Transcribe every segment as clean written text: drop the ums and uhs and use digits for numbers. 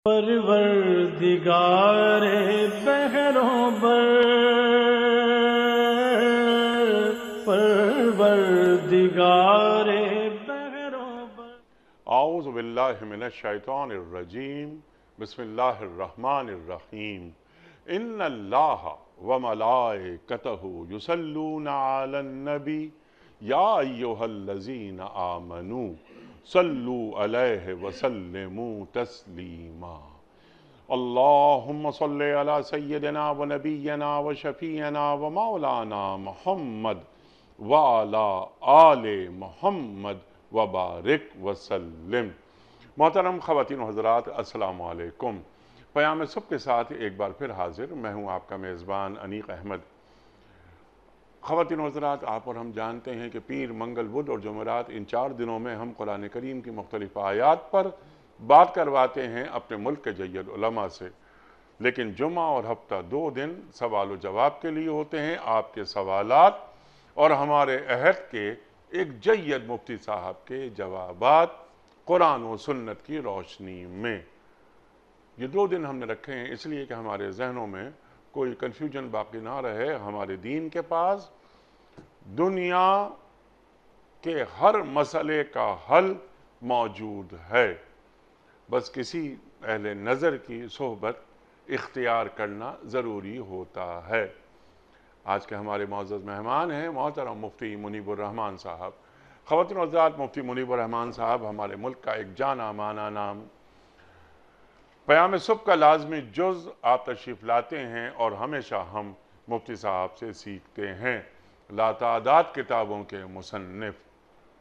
پروردگار بحروں بر، پروردگار بحروں بر۔ اعوذ باللہ من الشیطان الرجیم، بسم اللہ الرحمن الرحیم۔ ان اللہ وملائکتہ یصلون علی النبی یا ایہا الذین آمنوا صلوا علیہ وسلموا تسلیما۔ اللہم صل علی سیدنا و نبینا و شفیعنا و مولانا محمد وعلی آل محمد وبارک وسلم۔ محترم خواتین و حضرات، السلام علیکم۔ پیام صبح کے ساتھ ایک بار پھر حاضر میں ہوں آپ کا میزبان انیق احمد۔ خواتین و حضرات، آپ اور ہم جانتے ہیں کہ پیر، منگل، بدھ اور جمعرات ان 4 دنوں میں ہم قرآن کریم کی مختلف آیات پر بات کرواتے ہیں اپنے ملک کے جید علماء سے، لیکن جمعہ اور ہفتہ 2 دن سوال و جواب کے لیے ہوتے ہیں، آپ کے سوالات اور ہمارے عہد کے ایک جید مفتی صاحب کے جوابات قرآن و سنت کی روشنی میں۔ یہ 2 دن ہم نے رکھے ہیں اس لیے کہ ہمارے ذہنوں میں کوئی کنفیوژن باقی نہ رہے۔ ہمارے دین کے پاس دنیا کے ہر مسئلے کا حل موجود ہے، بس کسی اہل نظر کی صحبت اختیار کرنا ضروری ہوتا ہے۔ آج کے ہمارے معزز مہمان ہیں محترم مفتی منیب الرحمان صاحب۔ خواتین و حضرات، مفتی منیب الرحمان صاحب ہمارے ملک کا ایک جانا مانا نام۔ پیام صبح کا لازمی جز آپ تشریف لاتے ہیں اور ہمیشہ ہم مفتی صاحب سے سیکھتے ہیں۔ لاتعداد کتابوں کے مصنف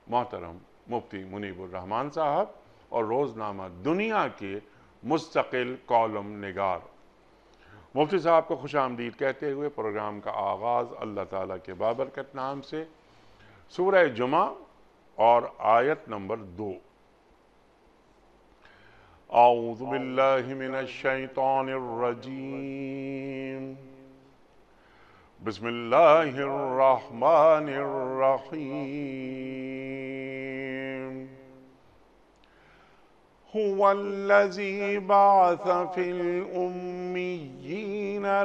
محترم مفتی منیب الرحمان صاحب اور روزنامہ دنیا کے مستقل کالم نگار۔ مفتی صاحب کو خوش آمدید کہتے ہوئے پروگرام کا آغاز اللہ تعالیٰ کے بابرکت نام سے، سورہ جمعہ اور آیت نمبر 2۔ اعوذ باللہ من الشیطان الرجیم، بسم اللہ الرحمن الرحیم۔ هو الذي بعث في الأميين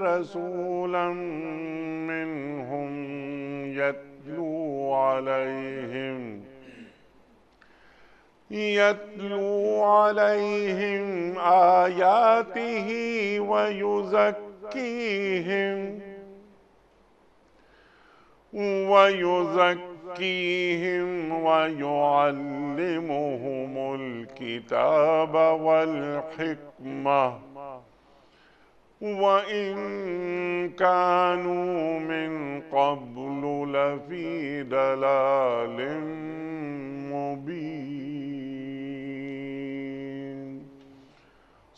رسولا منهم يتلو عليهم آياته ويزكيهم ويعلمهم الكتاب والحكمة وإن كانوا من قبل لفي ضلال مبين۔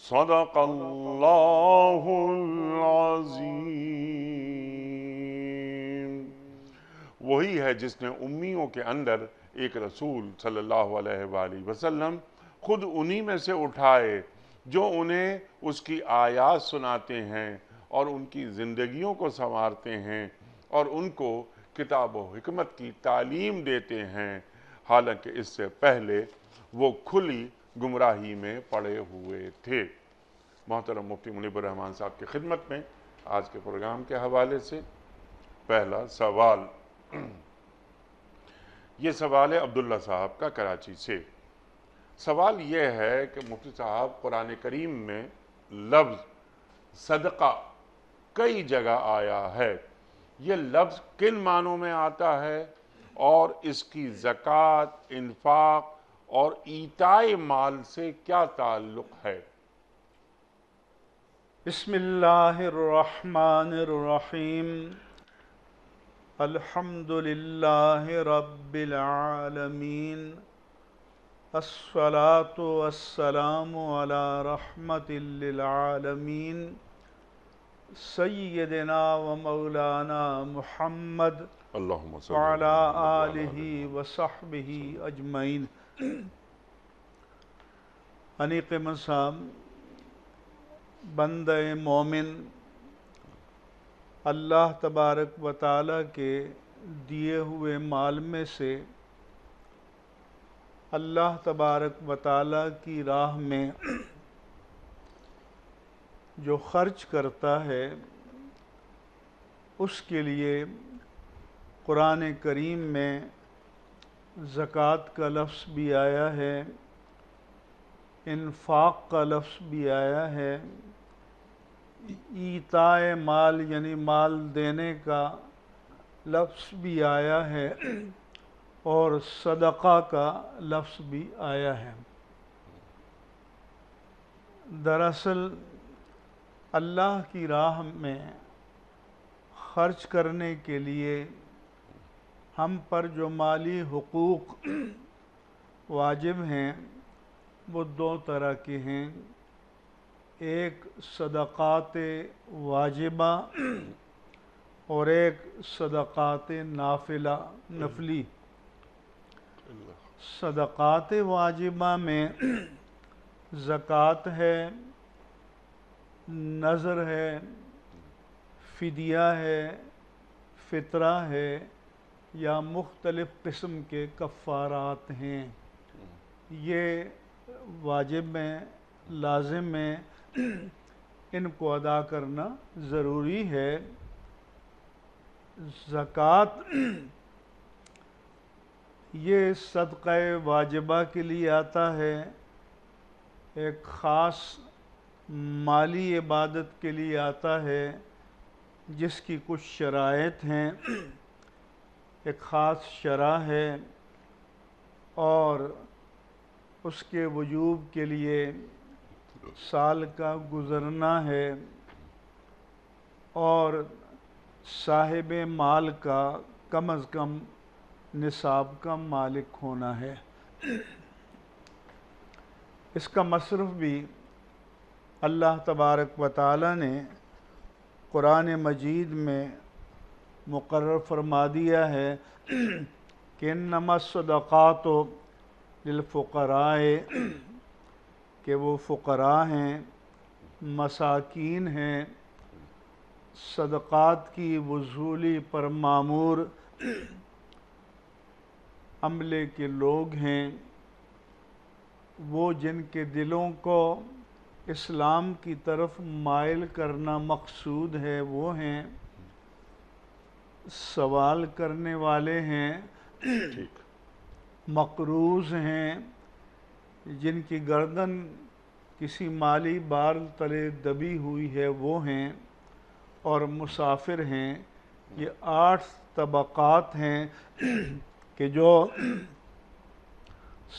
صدق اللہ العظیم۔ وہی ہے جس نے امیوں کے اندر ایک رسول صلی اللہ علیہ وآلہ وسلم خود انہی میں سے اٹھائے جو انہیں اس کی آیات سناتے ہیں اور ان کی زندگیوں کو سنوارتے ہیں اور ان کو کتاب و حکمت کی تعلیم دیتے ہیں، حالانکہ اس سے پہلے وہ کھلی گمراہی میں پڑے ہوئے تھے۔ محترم مفتی منیب الرحمان صاحب کی خدمت میں آج کے پروگرام کے حوالے سے پہلا سوال، یہ سوال ہے عبداللہ صاحب کا کراچی سے۔ سوال یہ ہے کہ مفتی صاحب، قرآن کریم میں لفظ صدقہ کئی جگہ آیا ہے، یہ لفظ کن معنوں میں آتا ہے اور اس کی زکوٰۃ، انفاق اور ایتائے مال سے کیا تعلق ہے؟ بسم اللہ الرحمن الرحیم۔ الحمدللہ رب العالمین، الصلاة والسلام علی رحمت للعالمین، سیدنا و مولانا محمد اللہم صلی وعلی اللہ آلہ وصحبہ اجمعین۔ انیق صاحب، بندہ مومن اللہ تبارک و تعالیٰ کے دیے ہوئے مال میں سے اللہ تبارک و تعالیٰ کی راہ میں جو خرچ کرتا ہے اس کے لیے قرآن کریم میں زکوٰۃ کا لفظ بھی آیا ہے، انفاق کا لفظ بھی آیا ہے، ایتائے مال یعنی مال دینے کا لفظ بھی آیا ہے، اور صدقہ کا لفظ بھی آیا ہے۔ دراصل اللہ کی راہ میں خرچ کرنے کے لیے ہم پر جو مالی حقوق واجب ہیں وہ دو طرح کے ہیں، ایک صدقات واجبہ اور ایک صدقات نفلی۔ صدقات واجبہ میں زکوٰۃ ہے، نذر ہے، فدیہ ہے، فطرہ ہے، یا مختلف قسم کے کفارات ہیں۔ یہ واجب میں لازم میں ان کو ادا کرنا ضروری ہے۔ زکوٰۃ یہ صدقہ واجبہ کے لیے آتا ہے، ایک خاص مالی عبادت کے لیے آتا ہے جس کی کچھ شرائط ہیں، ایک خاص شرح ہے، اور اس کے وجوب کے لیے سال کا گزرنا ہے، اور صاحب مال کا کم از کم نصاب کا مالک ہونا ہے۔ اس کا مصرف بھی اللہ تبارک و تعالی نے قرآن مجید میں مقرر فرما دیا ہے کہ انما الصدقات للفقراء، کہ وہ فقراء ہیں، مساکین ہیں، صدقات کی وصولی پر مامور عملے کے لوگ ہیں، وہ جن کے دلوں کو اسلام کی طرف مائل کرنا مقصود ہے، وہ ہیں، سوال کرنے والے ہیں، مقروض ہیں، جن کی گردن کسی مالی بار تلے دبی ہوئی ہے وہ ہیں، اور مسافر ہیں۔ یہ 8 طبقات ہیں کہ جو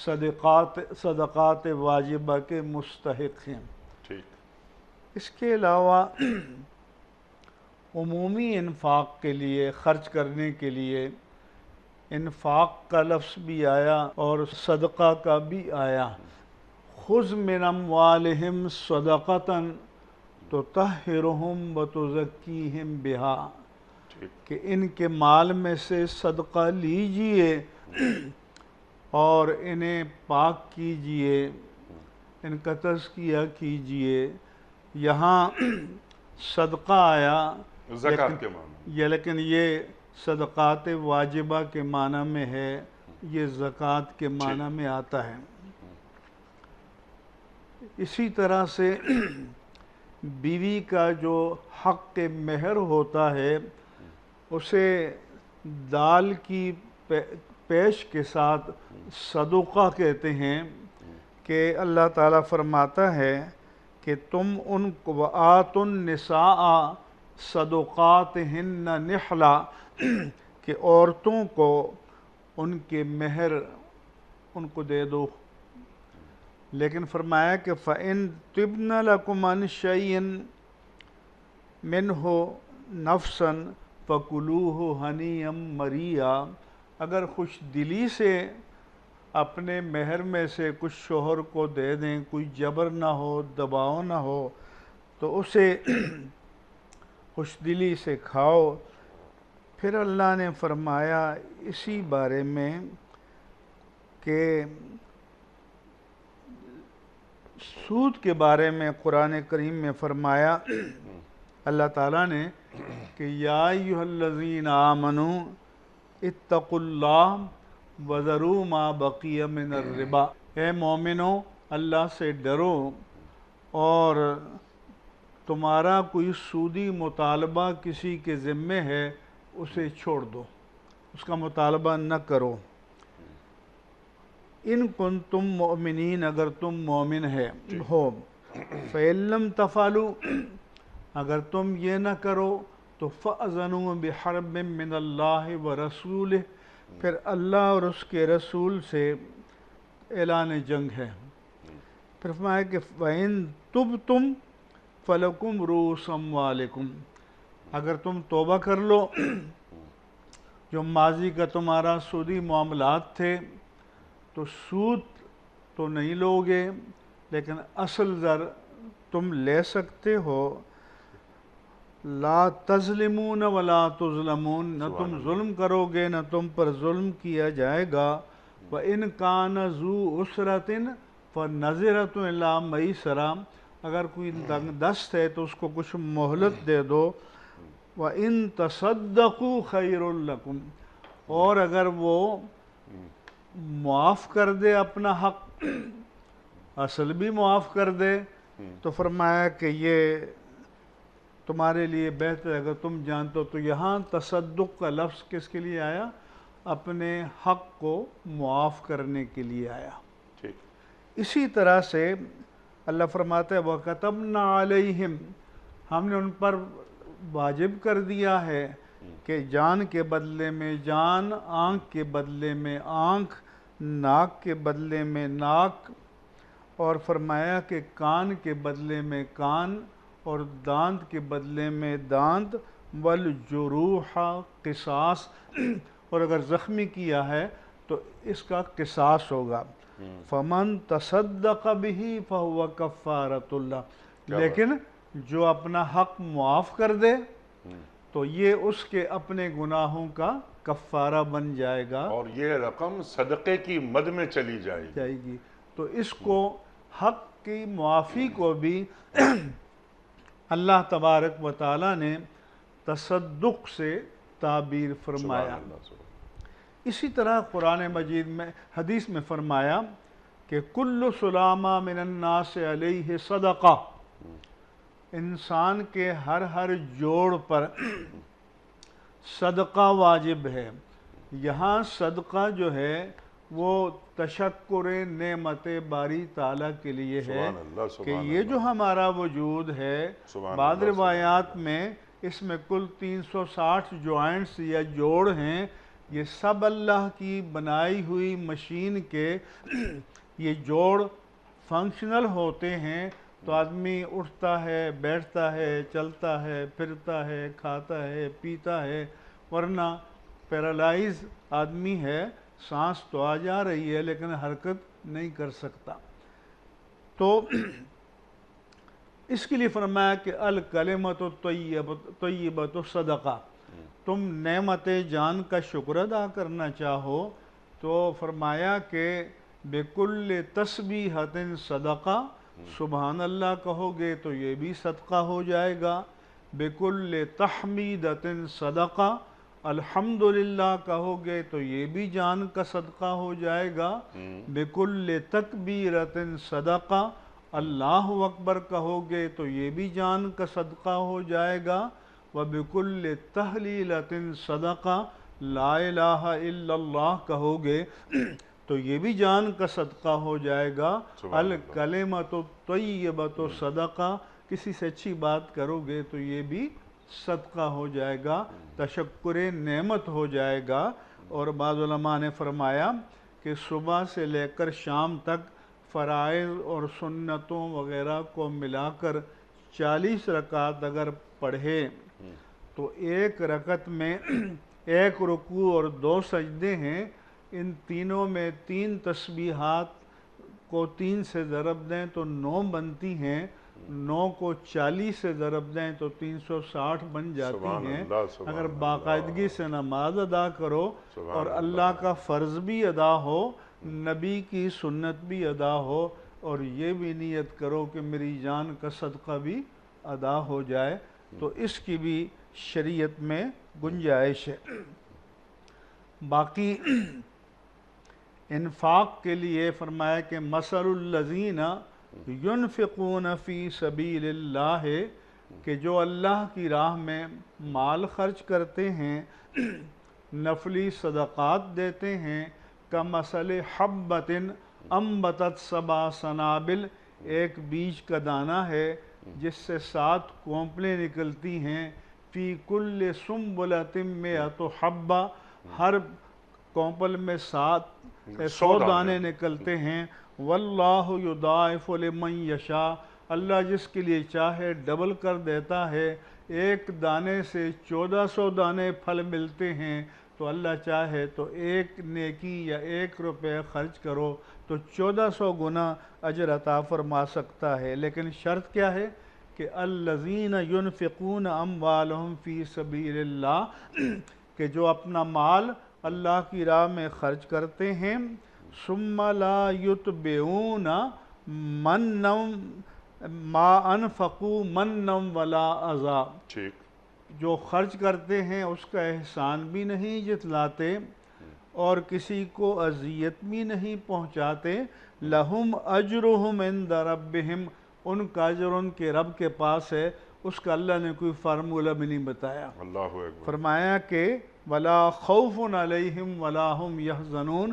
صدقات واجبہ کے مستحق ہیں۔ اس کے علاوہ عمومی انفاق کے لیے، خرچ کرنے کے لیے انفاق کا لفظ بھی آیا اور صدقہ کا بھی آیا۔ خذ من اموالہم صدقۃ تطہرہم وتزکیہم بہا، کہ ان کے مال میں سے صدقہ لیجئے اور انہیں پاک کیجئے، ان کا تزکیہ کیجئے۔ یہاں صدقہ آیا زکوٰۃ کے معنی، لیکن یہ صدقات واجبہ کے معنی میں ہے، یہ زکوٰۃ کے معنی میں آتا ہے۔ اسی طرح سے بیوی کا جو حق مہر ہوتا ہے اسے دال کی پیش کے ساتھ صدقہ کہتے ہیں، کہ اللہ تعالیٰ فرماتا ہے کہ تم ان کو وآتوا النساء صدقاتہن نحلا، کہ عورتوں کو ان کے مہر ان کو دے دو، لیکن فرمایا کہ فَإِن طِبْنَ لَكُمْ عَنْ شَيْءٍ مِّنْهُ نَفْسًا فَكُلُوهُ هَنِيًّا مَرِيًّا، اگر خوش دلی سے اپنے مہر میں سے کچھ شوہر کو دے دیں، کوئی جبر نہ ہو، دباؤ نہ ہو، تو اسے خوش دلی سے کھاؤ۔ پھر اللہ نے فرمایا اسی بارے میں کہ سود کے بارے میں قرآن کریم میں فرمایا اللہ تعالیٰ نے کہ یا ایھا الذین آمنوا اتقوا اللہ وذروا ما بقی من الربا، اے مومنو اللہ سے ڈرو اور تمہارا کوئی سودی مطالبہ کسی کے ذمے ہے اسے چھوڑ دو، اس کا مطالبہ نہ کرو۔ ان کنتم مؤمنین، اگر تم مومن ہو، فَإِن لَّمْ تَفْعَلُوا، اگر تم یہ نہ کرو تو فَأْذَنُوا بِحَرْبٍ مِّنَ اللَّهِ وَرَسُولِهِ، پھر اللہ اور اس کے رسول سے اعلان جنگ ہے۔ پھر فرمایا کہ وَإِن تُبْتُمْ فَلَكُمْ رُءُوسُ أَمْوَالِكُمْ، اگر تم توبہ کر لو، جو ماضی کا تمہارا سودی معاملات تھے تو سود تو نہیں لوگے لیکن اصل زر تم لے سکتے ہو۔ لا تظلمون ولا تظلمون، نہ تم ظلم کرو گے نہ تم پر ظلم کیا جائے گا۔ وَإِن كَانَ ذُو عُسْرَةٍ فَنَظِرَةٌ إِلَىٰ مَيْسَرَةٍ، اگر کوئی تنگ دست ہے تو اس کو کچھ مہلت دے دو۔ وَإِن تَصَدَّقُوا خَيْرٌ لَكُمْ، اور اگر وہ معاف کر دے اپنا حق، اصل بھی معاف کر دے، تو فرمایا کہ یہ تمہارے لیے بہتر ہے اگر تم جانتے ہو۔ تو یہاں تصدق کا لفظ کس کے لیے آیا؟ اپنے حق کو معاف کرنے کے لیے آیا۔ اسی طرح سے اللہ فرماتا ہے وَكَتَبْنَا عَلَيْهِمْ، ہم نے ان پر واجب کر دیا ہے کہ جان کے بدلے میں جان، آنکھ کے بدلے میں آنکھ، ناک کے بدلے میں ناک، اور فرمایا کہ کان کے بدلے میں کان اور دانت کے بدلے میں دانت، وَالْجُرُوحَ قِصَاص، اور اگر زخمی کیا ہے تو اس کا قصاص ہوگا۔ فَمَن تَصَدَّقَ بِهِ فَهُوَ كَفَّارَةٌ لَّهُ، لیکن جو اپنا حق معاف کر دے تو یہ اس کے اپنے گناہوں کا کفارہ بن جائے گا، اور یہ رقم صدقے کی مد میں چلی جائے گی۔ تو اس کو حق کی معافی کو بھی اللہ تبارک و تعالیٰ نے تصدق سے تعبیر فرمایا۔ سبحان اللہ، سبحان اسی طرح قرآن مجید میں حدیث میں فرمایا کہ کل سلامہ من الناس علیہ صدقہ، انسان کے ہر جوڑ پر صدقہ واجب ہے۔ یہاں صدقہ جو ہے وہ تشکر نعمت باری تعالیٰ کے لیے ہے کہ یہ جو ہمارا وجود ہے، بعض روایات میں اس میں کل 360 جوائنٹس یا جوڑ ہیں، یہ سب اللہ کی بنائی ہوئی مشین کے یہ جوڑ فنکشنل ہوتے ہیں تو آدمی اٹھتا ہے، بیٹھتا ہے، چلتا ہے، پھرتا ہے، کھاتا ہے، پیتا ہے، ورنہ پیرالائز آدمی ہے، سانس تو آ جا رہی ہے لیکن حرکت نہیں کر سکتا۔ تو اس کے لیے فرمایا کہ الکلمۃ الطیبۃ صدقہ، تم نعمت جان کا شکر ادا کرنا چاہو تو فرمایا کہ بکل تسبیحۃ صدقہ، سبحان اللہ کہو گے تو یہ بھی صدقہ ہو جائے گا۔ بکل تحمیدۃ صدقہ، الحمدللہ کہو گے تو یہ بھی جان کا صدقہ ہو جائے گا۔ بکل تکبیرۃ صدقہ، اللہ اکبر کہو گے تو یہ بھی جان کا صدقہ ہو جائے گا۔ وبکل تحلیلۃ صدقہ، لا الہ الا اللہ کہو گے تو یہ بھی جان کا صدقہ ہو جائے گا۔ الکلمۃ الطیبۃ صدقہ، کسی سے اچھی بات کرو گے تو یہ بھی صدقہ ہو جائے گا، تشکر نعمت ہو جائے گا۔ اور بعض علماء نے فرمایا کہ صبح سے لے کر شام تک فرائض اور سنتوں وغیرہ کو ملا کر 40 رکعت اگر پڑھے تو ایک رکعت میں ایک رکوع اور 2 سجدے ہیں، ان تینوں میں 3 تسبیحات کو 3 سے ضرب دیں تو 9 بنتی ہیں، 9 کو 40 سے ضرب دیں تو 360 بن جاتی ہیں۔ اگر باقاعدگی سے نماز ادا کرو اور اللہ کا فرض بھی ادا ہو، نبی کی سنت بھی ادا ہو، اور یہ بھی نیت کرو کہ میری جان کا صدقہ بھی ادا ہو جائے تو اس کی بھی شریعت میں گنجائش ہے۔ باقی انفاق کے لیے فرمایا کہ مثل الذین ينفقون فی سبیل اللہ کہ جو اللہ کی راہ میں مال خرچ کرتے ہیں، نفلی صدقات دیتے ہیں، کمثل حبۃ انبتت سبع سنابل، ایک بیج کا دانہ ہے جس سے 7 کونپلیں نکلتی ہیں، فی کل سنبلۃ مئۃ حبہ، ہر کونپل میں 100 دانے نکلتے ہیں، واللہ یضاعف لمن یشاء، اللہ جس کے لیے چاہے ڈبل کر دیتا ہے۔ ایک دانے سے 1400 دانے پھل ملتے ہیں، تو اللہ چاہے تو ایک نیکی یا 1 روپے خرچ کرو تو 1400 گنا اجر عطا فرما سکتا ہے۔ لیکن شرط کیا ہے کہ الذین ینفقون اموالہم فی سبیل اللہ، کہ جو اپنا مال اللہ کی راہ میں خرچ کرتے ہیں، ثم لا یتبعون منا ما انفقوا منا ولا اذى، ٹھیک، جو خرچ کرتے ہیں اس کا احسان بھی نہیں جتلاتے اور کسی کو اذیت بھی نہیں پہنچاتے، لہم اجرہم عند ربہم، ان کا اجر ان کے رب کے پاس ہے۔ اس کا اللہ نے کوئی فارمولہ بھی نہیں بتایا، اللہ اکبر، فرمایا کہ ولا خوف علیہم ولا ہم یحزنون،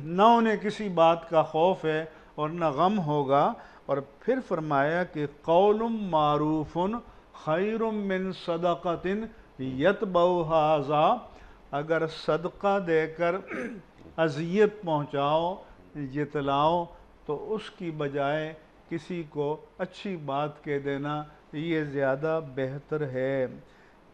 نہ انہیں کسی بات کا خوف ہے اور نہ غم ہوگا۔ اور پھر فرمایا کہ قول معروف خیر من صدقۃ یتبعھا اذی، اگر صدقہ دے کر اذیت پہنچاؤ، جتلاؤ، تو اس کی بجائے کسی کو اچھی بات کہہ دینا یہ زیادہ بہتر ہے۔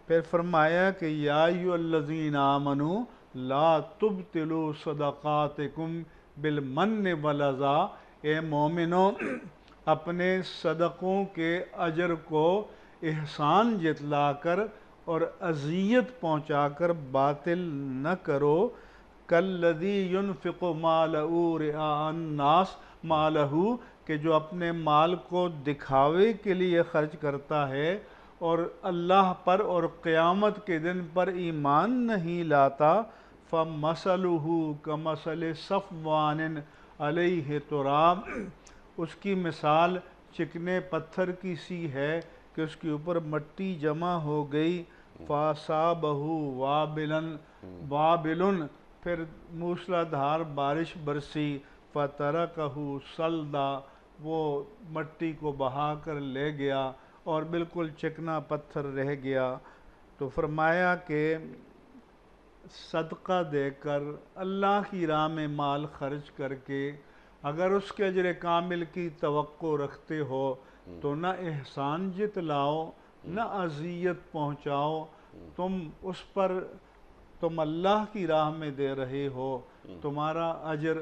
پھر فرمایا کہ یا ایھا الذین آمنوا لا تبطلوا صدقاتکم بالمن والاذی، اے مومنو اپنے صدقوں کے اجر کو احسان جتلا کر اور اذیت پہنچا کر باطل نہ کرو، کالذی ینفق مالہ رئاء الناس مالہ، کہ جو اپنے مال کو دکھاوے کے لیے خرچ کرتا ہے اور اللہ پر اور قیامت کے دن پر ایمان نہیں لاتا، فَمَثَلُهُ كَمَثَلِ صَفْوَانٍ عَلَيْهِ تُرَابٌ، اس کی مثال چکنے پتھر کی سی ہے کہ اس کے اوپر مٹی جمع ہو گئی، فَأَصَابَهُ وَابِلٌ، پھر موسلادھار بارش برسی، فَتَرَكَهُ صَلْدًا، وہ مٹی کو بہا کر لے گیا اور بالکل چکنا پتھر رہ گیا۔ تو فرمایا کہ صدقہ دے کر، اللہ کی راہ میں مال خرچ کر کے اگر اس کے اجر کامل کی توقع رکھتے ہو تو نہ احسان جتلاؤ نہ اذیت پہنچاؤ، تم اللہ کی راہ میں دے رہے ہو، تمہارا اجر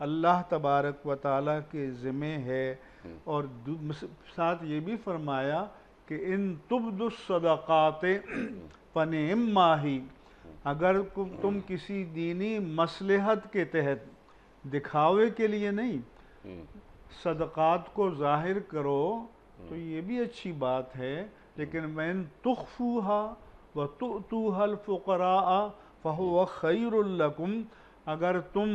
اللہ تبارک و تعالیٰ کے ذمہ ہے۔ اور ساتھ یہ بھی فرمایا کہ ان تبدوا الصدقات فنعما ہی، اگر تم کسی دینی مصلحت کے تحت، دکھاوے کے لیے نہیں، صدقات کو ظاہر کرو تو یہ بھی اچھی بات ہے، لیکن وَإِن تُخْفُوهَا وَتُؤْتُوهَا الْفُقَرَاءَ فَهُوَ خَيْرٌ لَكُمْ، اگر تم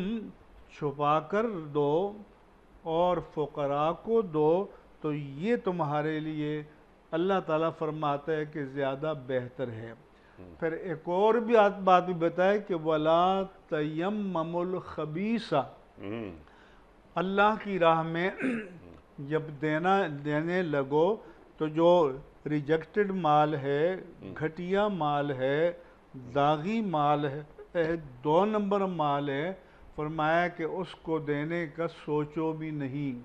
چھپا کر دو اور فقراء کو دو تو یہ تمہارے لیے اللہ تعالیٰ فرماتا ہے کہ زیادہ بہتر ہے۔ پھر ایک اور بھی بات بھی بتائے کہ وَلَا تَيَمَّمُوا الْخَبِيثَ، اللہ کی راہ میں جب دینے لگو تو جو ریجیکٹڈ مال ہے، گھٹیا مال ہے، داغی مال ہے، 2 نمبر مال ہے، فرمایا کہ اس کو دینے کا سوچو بھی نہیں،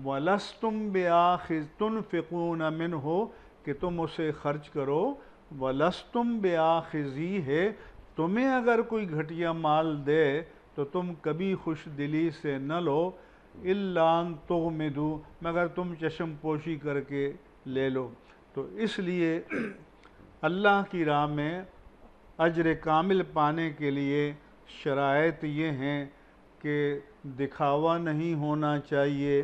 وَلَسْتُمْ بِآخِذٍ تُنْفِقُونَ مِنْهُ، کہ تم اسے خرچ کرو، وَلَسْتُمْ بِآخِذِيهِ، تمہیں اگر کوئی گھٹیا مال دے تو تم کبھی خوش دلی سے نہ لو، إِلَّا أَن تُغْمِضُوا، مگر تم چشم پوشی کر کے لے لو۔ تو اس لیے اللہ کی راہ میں اجر کامل پانے کے لیے شرائط یہ ہیں کہ دکھاوا نہیں ہونا چاہیے،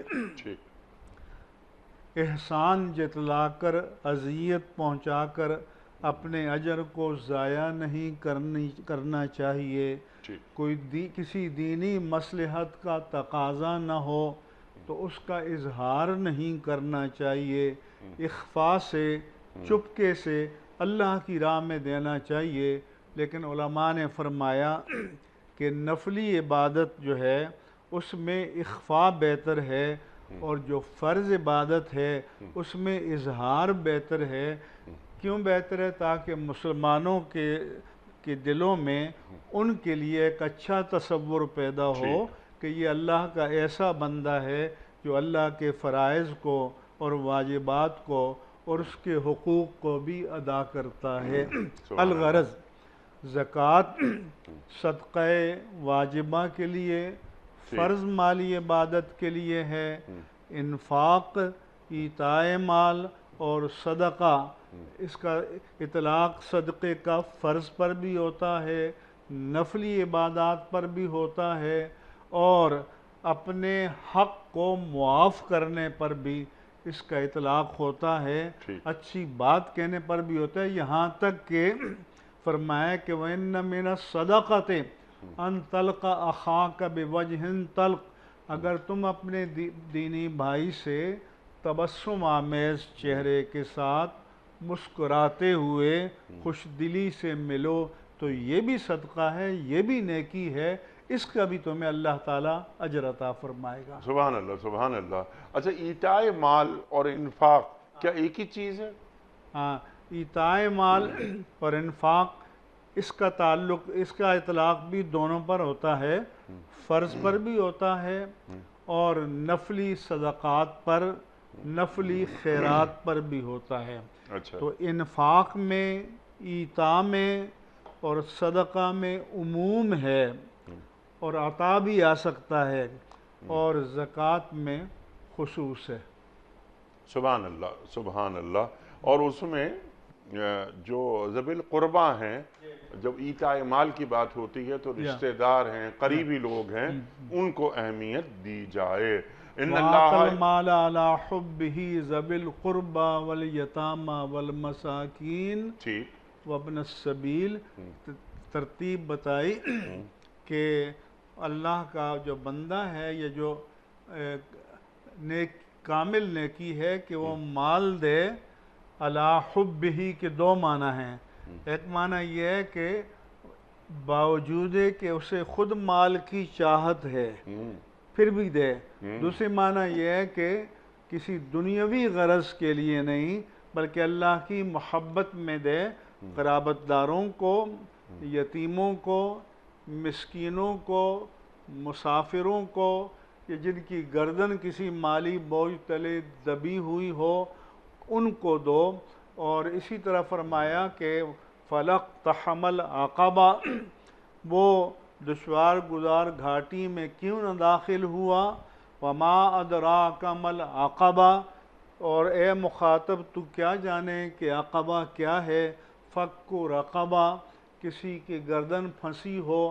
احسان جتلا کر اذیت پہنچا کر اپنے اجر کو ضائع نہیں کرنا چاہیے، کسی دینی مصلحت کا تقاضا نہ ہو تو اس کا اظہار نہیں کرنا چاہیے، اخفاء سے چپکے سے اللہ کی راہ میں دینا چاہیے، لیکن علماء نے فرمایا کہ نفلی عبادت جو ہے اس میں اخفاء بہتر ہے، اور جو فرض عبادت ہے اس میں اظہار بہتر ہے۔ کیوں بہتر ہے؟ تاکہ مسلمانوں کے دلوں میں ان کے لیے ایک اچھا تصور پیدا ہو کہ یہ اللہ کا ایسا بندہ ہے جو اللہ کے فرائض کو اور واجبات کو اور اس کے حقوق کو بھی ادا کرتا ہے۔ الغرض زکوٰۃ صدقہ واجبہ کے لیے، فرض مالی عبادت کے لیے ہے، انفاق ایتائے مال اور صدقہ، اس کا اطلاق صدقے کا فرض پر بھی ہوتا ہے، نفلی عبادات پر بھی ہوتا ہے، اور اپنے حق کو معاف کرنے پر بھی اس کا اطلاق ہوتا ہے، اچھی بات کہنے پر بھی ہوتا ہے، یہاں تک کہ فرمایا کہ وَإِنَّ مِنَ الصَّدَقَةِ أَن تَلْقَ أَخَاكَ بِوَجْهٍ طَلْقٍ، اگر تم اپنے دینی بھائی سے تبسم آمیز چہرے کے ساتھ مسکراتے ہوئے خوش دلی سے ملو تو یہ بھی صدقہ ہے، یہ بھی نیکی ہے، اس کا بھی تمہیں اللہ تعالیٰ اجر عطا فرمائے گا۔ سبحان اللہ، سبحان اللہ۔ اچھا، ایتائے مال اور انفاق کیا ایک ہی چیز ہے؟ ہاں، ایتائے مال اور انفاق، اس کا تعلق، اس کا اطلاق بھی دونوں پر ہوتا ہے، فرض پر بھی ہوتا ہے اور نفلی صدقات پر، نفلی خیرات پر بھی ہوتا ہے۔ تو انفاق میں، ایتاء میں اور صدقہ میں عموم ہے اور عطا بھی آ سکتا ہے، اور زکوٰۃ میں خصوص ہے۔ سبحان اللہ، سبحان اللہ۔ اور اس میں جو ذوی القربہ ہیں، جب ایتائے مال کی بات ہوتی ہے تو رشتہ دار ہیں، قریبی لوگ ہیں، ان کو اہمیت دی جائے۔ ان وَآتَى الْمَالَ عَلَى حُبِّهِ ذَوِي الْقُرْبَى وَالْيَتَامَى وَالْمَسَاكِينِ وَابْنَ السَّبِيلِ، ترتیب بتائی کہ اللہ کا جو بندہ ہے، یہ جو کامل نیکی ہے کہ وہ مال دے، علی حبہ کے دو معنی ہیں۔ ایک معنی یہ ہے کہ باوجود کہ اسے خود مال کی چاہت ہے پھر بھی دے، دوسری معنی یہ ہے کہ کسی دنیاوی غرض کے لیے نہیں بلکہ اللہ کی محبت میں دے، قرابت داروں کو، یتیموں کو، مسکینوں کو، مسافروں کو، کہ جن کی گردن کسی مالی بوجھ تلے دبی ہوئی ہو، ان کو دو۔ اور اسی طرح فرمایا کہ فَلَقْتَحَمَ الْعَقَبَةَ، وہ دشوار گزار گھاٹی میں کیوں نہ داخل ہوا، وَمَا أَدْرَاكَ مَا الْعَقَبَةُ، اور اے مخاطب تو کیا جانے کہ عقبہ کیا ہے، فَكُّ رَقَبَةٍ، کسی کی گردن پھنسی ہو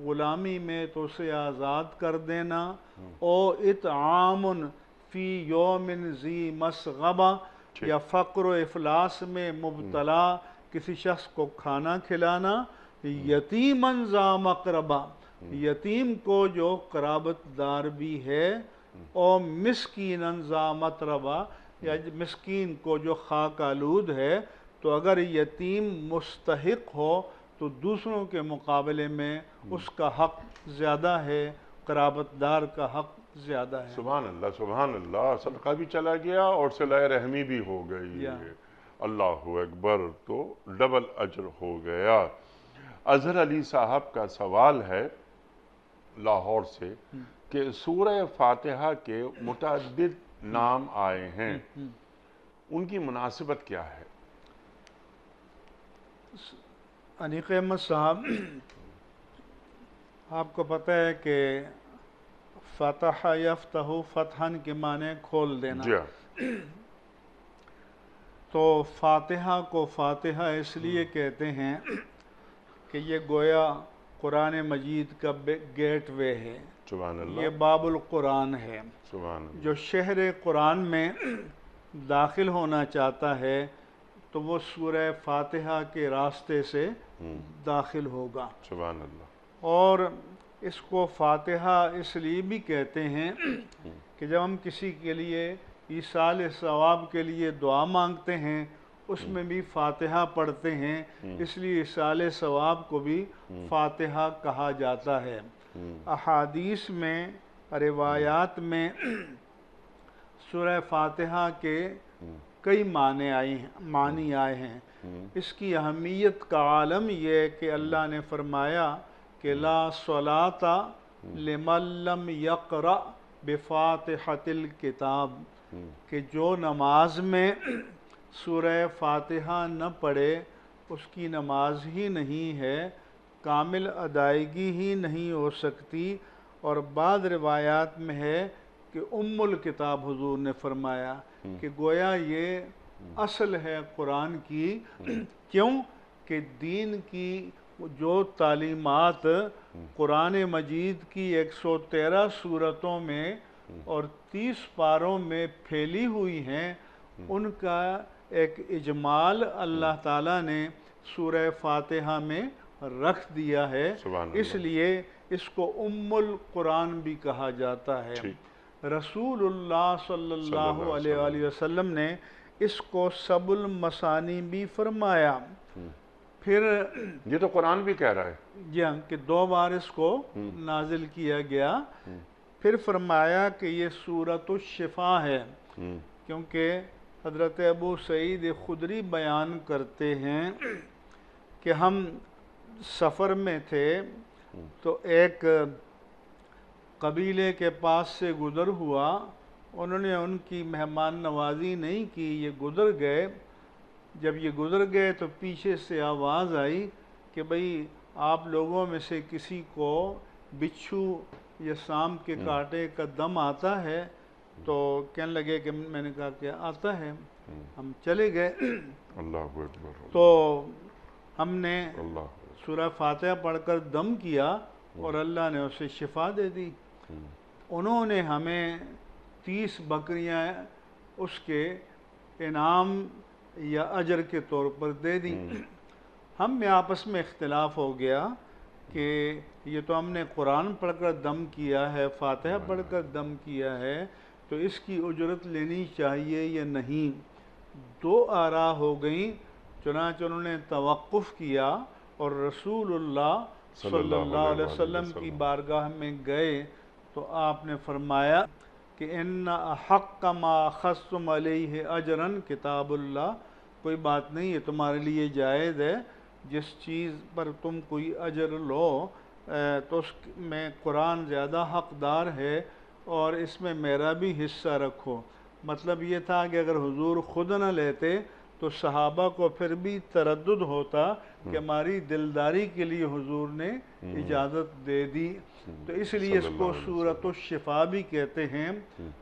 غلامی میں تو اسے آزاد کر دینا، او اطعام فی یوم ذی مسغبہ، یا فقر و افلاس میں مبتلا کسی شخص کو کھانا کھلانا، یتیماً ذا مقربہ، یتیم کو جو قرابت دار بھی ہے، اور مسکیناً ذا متربہ، یا مسکین کو جو خاک آلود ہے۔ تو اگر یتیم مستحق ہو تو دوسروں کے مقابلے میں اس کا حق زیادہ ہے، قرابت دار کا حق زیادہ ہے۔ سبحان اللہ، سبحان اللہ۔ صدقہ بھی چلا گیا اور صلہ رحمی بھی ہو گئی، اللہ اکبر، تو ڈبل اجر ہو گیا۔ اظہر علی صاحب کا سوال ہے لاہور سے کہ سورہ فاتحہ کے متعدد نام آئے ہیں، ان کی مناسبت کیا ہے؟ انیق احمد صاحب، آپ کو پتہ ہے کہ فتح یفتح فتحن کے معنی کھول دینا، تو فاتحہ کو فاتحہ اس لیے کہتے ہیں کہ یہ گویا قرآن مجید کا گیٹ وے ہے، یہ باب القرآن ہے۔ جو شہر قرآن میں داخل ہونا چاہتا ہے تو وہ سورہ فاتحہ کے راستے سے داخل ہوگا۔ سبحان اللہ۔ اور اس کو فاتحہ اس لیے بھی کہتے ہیں کہ جب ہم کسی کے لیے ایصال ثواب کے لیے دعا مانگتے ہیں اس میں بھی فاتحہ پڑھتے ہیں، اس لیے اصال ثواب کو بھی فاتحہ کہا جاتا ہے۔ احادیث میں، روایات میں سورہ فاتحہ کے کئی معنی آئے ہیں۔ اس کی اہمیت کا عالم یہ ہے کہ اللہ نے فرمایا کہ لا صلاۃ لمن لم یقرأ بفاتحۃ الکتاب، کہ جو نماز میں سورہ فاتحہ نہ پڑھے اس کی نماز ہی نہیں ہے، کامل ادائیگی ہی نہیں ہو سکتی۔ اور بعض روایات میں ہے کہ ام الکتاب حضور نے فرمایا کہ گویا یہ اصل ہے قرآن کی، کیوں کہ دین کی جو تعلیمات قرآن مجید کی 113 سورتوں میں اور 30 پاروں میں پھیلی ہوئی ہیں، ان کا ایک اجمال اللہ تعالیٰ نے سورہ فاتحہ میں رکھ دیا ہے، اس لیے اس کو ام القرآن بھی کہا جاتا ہے۔ رسول اللہ صلی اللہ علیہ وآلہ وسلم نے اس کو سب المثانی بھی فرمایا۔ پھر یہ تو قرآن بھی کہہ رہا ہے جی ہاں کہ 2 بار اس کو نازل کیا گیا۔ پھر فرمایا کہ یہ سورۃ الشفا ہے، کیونکہ حضرت ابو سعید خدری بیان کرتے ہیں کہ ہم سفر میں تھے تو ایک قبیلے کے پاس سے گزر ہوا، انہوں نے ان کی مہمان نوازی نہیں کی، یہ گزر گئے۔ جب یہ گزر گئے تو پیچھے سے آواز آئی کہ بھئی آپ لوگوں میں سے کسی کو بچھو یا سام کے کانٹے کا دم آتا ہے؟ تو کہنے لگے کہ میں نے کہا کہ آتا ہے۔ ہم چلے گئے، اللہ اکبر، تو ہم نے سورہ فاتحہ پڑھ کر دم کیا اور اللہ نے اسے شفا دے دی۔ انہوں نے ہمیں 30 بکریاں اس کے انعام یا اجر کے طور پر دے دی۔ ہم میں آپس میں اختلاف ہو گیا کہ یہ تو ہم نے قرآن پڑھ کر دم کیا ہے، فاتحہ پڑھ کر دم کیا ہے، تو اس کی اجرت لینی چاہیے یا نہیں۔ 2 آراء ہو گئیں، چنانچہ انہوں نے توقف کیا اور رسول اللہ صلی اللہ علیہ وسلم کی بارگاہ میں گئے تو آپ نے فرمایا کہ ان احق ما اخذتم علیہ اجرا کتاب اللہ، کوئی بات نہیں، یہ تمہارے لیے جائز ہے، جس چیز پر تم کوئی اجر لو تو اس میں قرآن زیادہ حقدار ہے اور اس میں میرا بھی حصہ رکھو۔ مطلب یہ تھا کہ اگر حضور خود نہ لیتے تو صحابہ کو پھر بھی تردد ہوتا کہ ہماری دلداری کے لیے حضور نے اجازت دے دی، تو اس لیے اس کو سورۃ الشفا بھی کہتے ہیں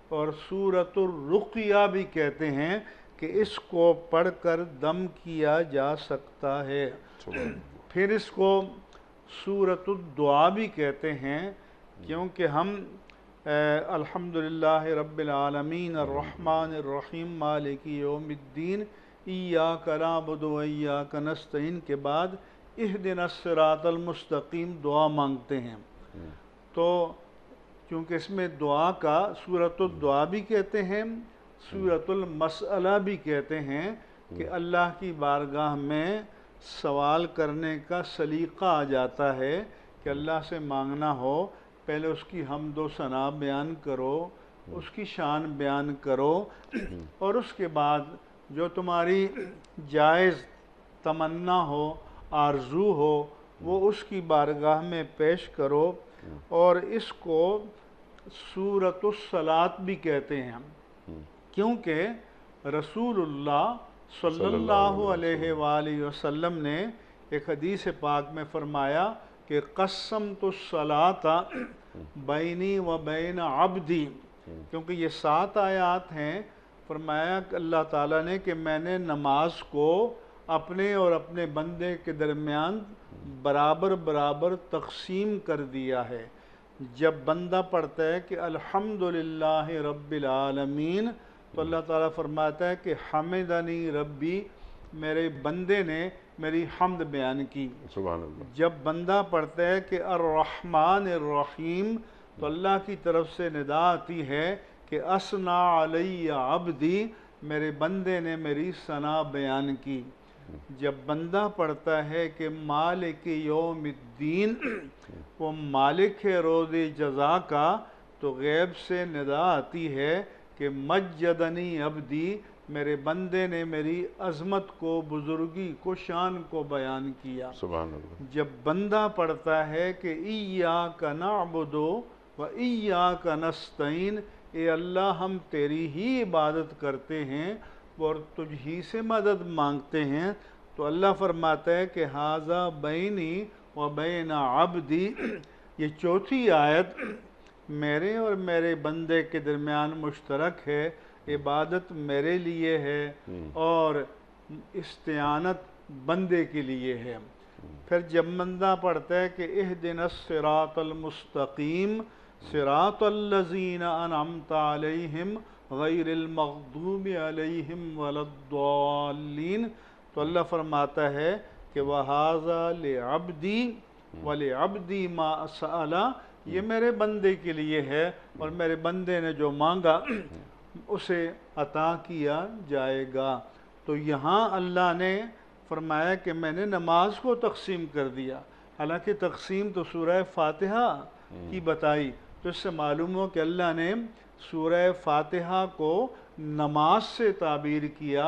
اور سورۃ الرقیہ بھی کہتے ہیں کہ اس کو پڑھ کر دم کیا جا سکتا ہے۔ پھر اس کو سورۃ الدعا بھی کہتے ہیں، کیونکہ ہم الحمدللہ رب العالمین الرحمن الرحیم مالک یوم الدین ایاک نعبد و ایاک نستعین کے بعد اہدنا الصراط المستقیم دعا مانگتے ہیں۔ تو چونکہ اس میں دعا کا سورۃ الدعا بھی کہتے ہیں، سورۃ المسئلہ بھی کہتے ہیں کہ اللہ کی بارگاہ میں سوال کرنے کا سلیقہ آ جاتا ہے کہ اللہ سے مانگنا ہو، پہلے اس کی حمد و ثنا بیان کرو، اس کی شان بیان کرو، اور اس کے بعد جو تمہاری جائز تمنا ہو، آرزو ہو، وہ اس کی بارگاہ میں پیش کرو۔ اور اس کو سورۃ الصلاۃ بھی کہتے ہیں، کیونکہ رسول اللہ صلی اللہ علیہ وآلہ وسلم نے ایک حدیث پاک میں فرمایا کہ قسمت الصلاۃ بینی و بین عبدی، کیونکہ یہ 7 آیات ہیں، فرمایا کہ اللہ تعالیٰ نے کہ میں نے نماز کو اپنے اور اپنے بندے کے درمیان برابر برابر تقسیم کر دیا ہے۔ جب بندہ پڑھتا ہے کہ الحمدللہ رب العالمین تو اللہ تعالیٰ فرماتا ہے کہ حمدنی ربی، میرے بندے نے میری حمد بیان کی۔ سبحان اللہ۔ جب بندہ پڑھتا ہے کہ الرحمن الرحیم تو اللہ کی طرف سے ندا آتی ہے کہ اسنا علی عبدی، میرے بندے نے میری ثنا بیان کی۔ جب بندہ پڑھتا ہے کہ مالک یوم الدین، وہ مالک ہے روز جزا کا، تو غیب سے ندا آتی ہے کہ مجدنی عبدی، میرے بندے نے میری عظمت کو، بزرگی کو، شان کو بیان کیا۔ سبحان اللہ۔ جب بندہ پڑھتا ہے کہ ایاک نعبد و ایاک نستعین، اے اللہ ہم تیری ہی عبادت کرتے ہیں اور تجھ ہی سے مدد مانگتے ہیں، تو اللہ فرماتا ہے کہ ھذا بینی و بین عبدی، یہ چوتھی آیت میرے اور میرے بندے کے درمیان مشترک ہے، عبادت میرے لیے ہے اور استعانت بندے کے لیے ہے۔ پھر جب بندہ پڑھتا ہے کہ اہدنا الصراط المستقیم صراط الذین انعمت علیہم غیر المغضوب علیہم ولا الضالین، تو اللہ فرماتا ہے کہ وَھَذَا لِعَبْدِي وَلِعَبْدِي مَا سَأَلَ، یہ میرے بندے کے لیے ہے اور میرے بندے نے جو مانگا اسے عطا کیا جائے گا۔ تو یہاں اللہ نے فرمایا کہ میں نے نماز کو تقسیم کر دیا، حالانکہ تقسیم تو سورہ فاتحہ کی بتائی، تو اس سے معلوم ہو کہ اللہ نے سورہ فاتحہ کو نماز سے تعبیر کیا۔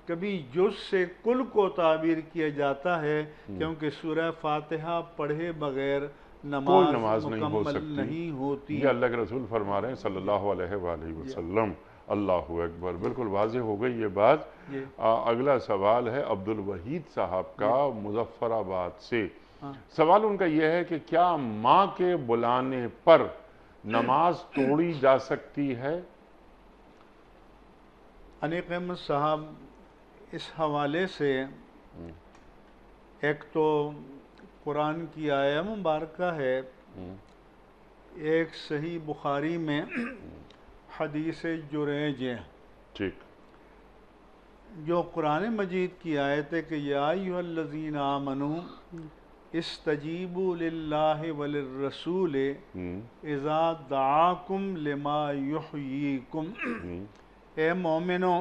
کبھی جز سے کل کو تعبیر کیا جاتا ہے، کیونکہ سورہ فاتحہ پڑھے بغیر کوئی نماز مکمل نہیں ہوتی۔ یہ اللہ کے رسول فرما رہے ہیں صلی اللہ علیہ وآلہ وسلم۔ اللہ اکبر، بالکل واضح ہو گئی یہ بات۔ اگلا سوال ہے عبد الوحید صاحب کا مظفر آباد سے۔ سوال ان کا یہ ہے کہ کیا ماں کے بلانے پر نماز توڑی جا سکتی ہے؟ انیق احمد صاحب، اس حوالے سے ایک تو قرآن کی آیہ مبارکہ ہے، ایک صحیح بخاری میں حدیث جریج ہے، ٹھیک، جو قرآن مجید کی آیت ہے کہ یا ایھا الذین آمنوا استجیبوا للہ وللرسول اذا دعاکم لما یحییکم، اے مومنو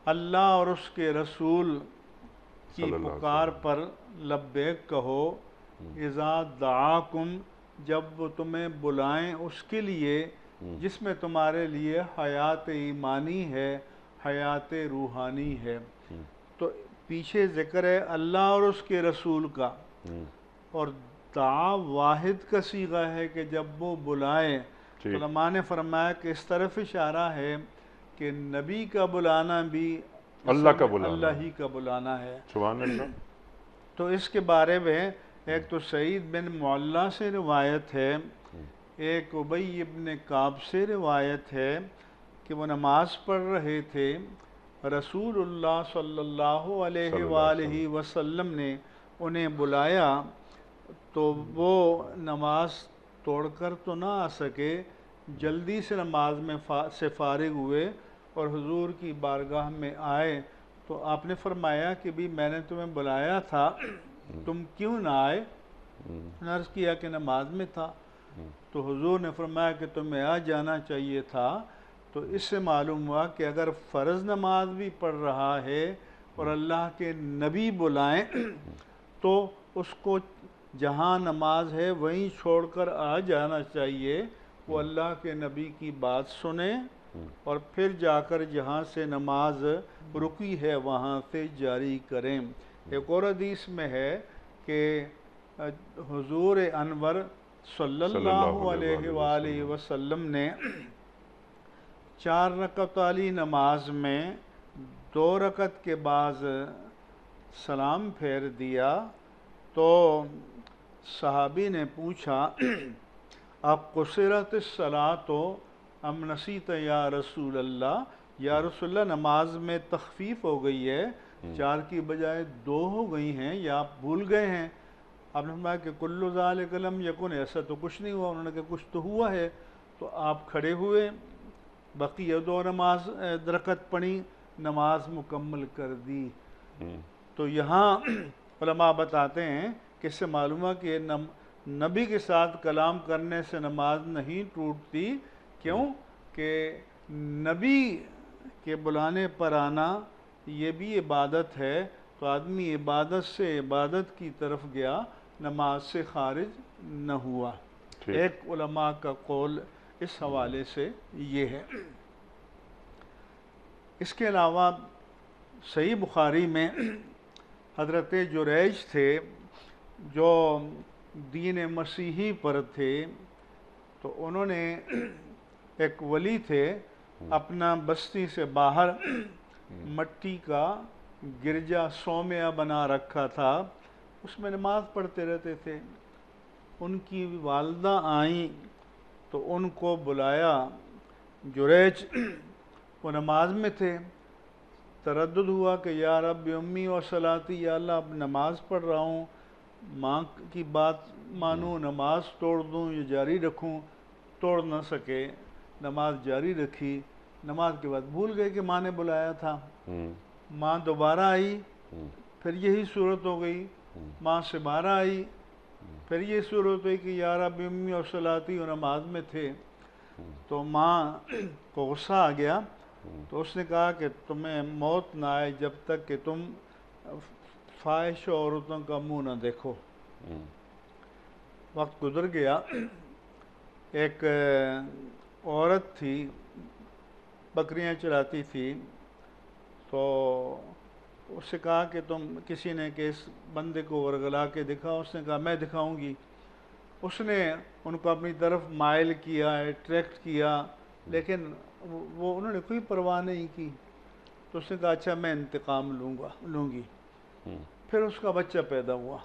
اللہ اور اس کے رسول کی پکار پر لبیک کہو، اذا دعاکم، جب وہ تمہیں بلائیں اس کے لیے جس میں تمہارے لیے حیات ایمانی ہے، حیات روحانی ہے۔ تو پیچھے ذکر ہے اللہ اور اس کے رسول کا، اور دعا واحد کا صیغہ ہے کہ جب وہ بلائیں، تو علماء نے فرمایا کہ اس طرف اشارہ ہے کہ نبی کا بلانا بھی اللہ ہی کا بلانا ہے۔ سبحان اللہ۔ تو اس کے بارے میں ایک تو سعید بن معلیٰ سے روایت ہے، ایک ابی ابن کعب سے روایت ہے کہ وہ نماز پڑھ رہے تھے، رسول اللہ صلی اللہ علیہ وآلہ وسلم نے انہیں بلایا، تو وہ نماز توڑ کر تو نہ آ سکے، جلدی سے نماز میں سے فارغ ہوئے اور حضور کی بارگاہ میں آئے، تو آپ نے فرمایا کہ بھی میں نے تمہیں بلایا تھا، تم کیوں نہ آئے؟ عرض کیا کہ نماز میں تھا، تو حضور نے فرمایا کہ تمہیں آ جانا چاہیے تھا۔ تو اس سے معلوم ہوا کہ اگر فرض نماز بھی پڑھ رہا ہے اور اللہ کے نبی بلائیں تو اس کو جہاں نماز ہے وہیں چھوڑ کر آ جانا چاہیے، وہ اللہ کے نبی کی بات سنیں اور پھر جا کر جہاں سے نماز رکی ہے وہاں سے جاری کریں۔ ایک اور حدیث میں ہے کہ حضور انور صلی اللہ علیہ وآلہ وسلم نے 4 رکعت والی نماز میں 2 رکعت کے بعد سلام پھیر دیا، تو صحابی نے پوچھا اقصرت الصلاۃ ام نسیت یا رسول اللہ، یا رسول اللہ نماز میں تخفیف ہو گئی ہے، 4 کی بجائے 2 ہو گئی ہیں، یا آپ بھول گئے ہیں؟ آپ نے فرمایا کہ کل ذالک لم یکن، ایسا تو کچھ نہیں ہوا۔ انہوں نے کہا کچھ تو ہوا ہے، تو آپ کھڑے ہوئے، بقیہ 2 رکعت پڑھی، نماز مکمل کر دی۔ تو یہاں علماء بتاتے ہیں کہ اس سے معلوم ہے کہ نبی کے ساتھ کلام کرنے سے نماز نہیں ٹوٹتی، کیوں کہ نبی کہ بلانے پر آنا یہ بھی عبادت ہے، تو آدمی عبادت سے عبادت کی طرف گیا، نماز سے خارج نہ ہوا۔ ٹھیک۔ ایک علماء کا قول اس حوالے سے یہ ہے۔ اس کے علاوہ صحیح بخاری میں حضرت جریج تھے جو دین مسیحی پر تھے، تو انہوں نے ایک ولی تھے، اپنا بستی سے باہر مٹی کا گرجا صومعہ بنا رکھا تھا، اس میں نماز پڑھتے رہتے تھے۔ ان کی والدہ آئیں تو ان کو بلایا، جریج وہ نماز میں تھے، تردد ہوا کہ یا رب امی و صلاتی، یا اللہ اب نماز پڑھ رہا ہوں، ماں کی بات مانوں، نماز توڑ دوں یا جاری رکھوں؟ توڑ نہ سکے، نماز جاری رکھی۔ نماز کے بعد بھول گئے کہ ماں نے بلایا تھا۔ ماں دوبارہ آئی، پھر یہی صورت ہو گئی، ماں سے بارہ آئی، پھر یہ صورت ہوئی کہ یا رب امی و صلاتی، و نماز میں تھے۔ تو ماں کو غصہ آ گیا، تو اس نے کہا کہ تمہیں موت نہ آئے جب تک کہ تم فاحش عورتوں کا منہ نہ دیکھو۔ وقت گزر گیا، ایک عورت تھی، بکریاں چراتی تھی، تو اس سے کہا کہ تم کسی نے کہ اس بندے کو ورگلا کے دکھاؤ، اس نے کہا میں دکھاؤں گی۔ اس نے ان کو اپنی طرف مائل کیا، اٹریکٹ کیا، لیکن وہ انہوں نے کوئی پرواہ نہیں کی۔ تو اس نے کہا اچھا میں انتقام لوں گی۔ پھر اس کا بچہ پیدا ہوا،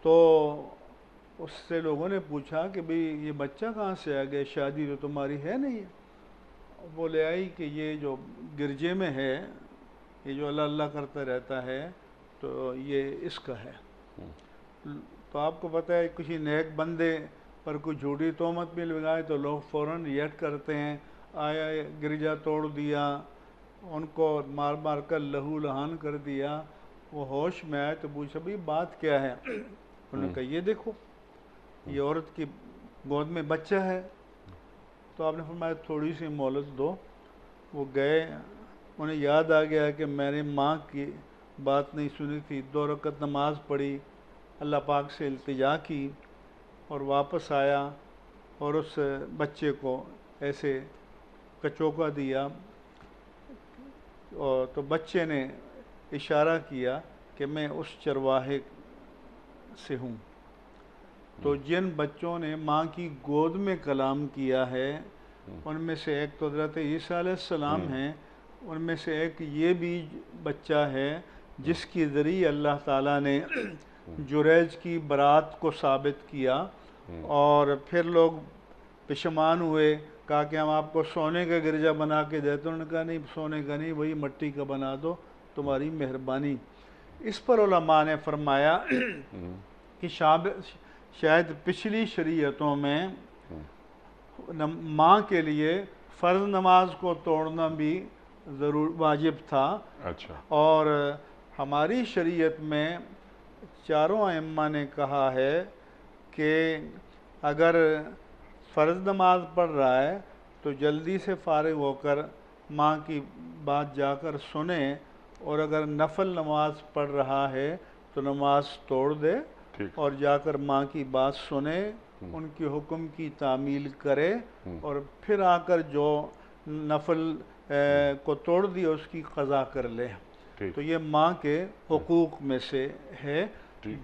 تو اس سے لوگوں نے پوچھا کہ بھئی یہ بچہ کہاں سے آ گیا، شادی تو تمہاری ہے نہیں؟ وہ لے آئی کہ یہ جو گرجے میں ہے، یہ جو اللہ اللہ کرتا رہتا ہے، تو یہ اس کا ہے۔ تو آپ کو پتہ ہے کسی نیک بندے پر کوئی جھوٹی تہمت بھی لگائے تو لوگ فوراً ریئیکٹ کرتے ہیں، آیا گرجا توڑ دیا، ان کو مار مار کر لہو لہان کر دیا۔ وہ ہوش میں آئے تو پوچھا بھئی بات کیا ہے؟ انہوں نے کہا یہ دیکھو، یہ عورت کی گود میں بچہ ہے۔ تو آپ نے فرمایا تھوڑی سی مہلت دو۔ وہ گئے، انہیں یاد آ گیا کہ میں نے ماں کی بات نہیں سنی تھی، 2 رکعت نماز پڑھی، اللہ پاک سے التجا کی، اور واپس آیا اور اس بچے کو ایسے کچوکا دیا، اور تو بچے نے اشارہ کیا کہ میں اس چرواہے سے ہوں۔ تو جن بچوں نے ماں کی گود میں کلام کیا ہے، ان میں سے ایک تو حضرت عیسیٰ علیہ السلام ہیں، ان میں سے ایک یہ بھی بچہ ہے جس کی ذریعے اللہ تعالیٰ نے جریج کی برات کو ثابت کیا، اور پھر لوگ پشیمان ہوئے، کہا کہ ہم آپ کو سونے کا گرجا بنا کے دیتے، انہوں نے کہا نہیں سونے کا نہیں، وہی مٹی کا بنا دو، تمہاری مہربانی۔ اس پر علماء نے فرمایا کہ شاید پچھلی شریعتوں میں ماں کے لیے فرض نماز کو توڑنا بھی واجب تھا، اچھا، اور ہماری شریعت میں چاروں ائمہ نے کہا ہے کہ اگر فرض نماز پڑھ رہا ہے تو جلدی سے فارغ ہو کر ماں کی بات جا کر سنیں، اور اگر نفل نماز پڑھ رہا ہے تو نماز توڑ دے اور جا کر ماں کی بات سنے، ان کی حکم کی تعمیل کرے، اور پھر آ کر جو نفل کو توڑ دیا اس کی قضا کر لے۔ تو یہ ماں کے حقوق میں سے ہے۔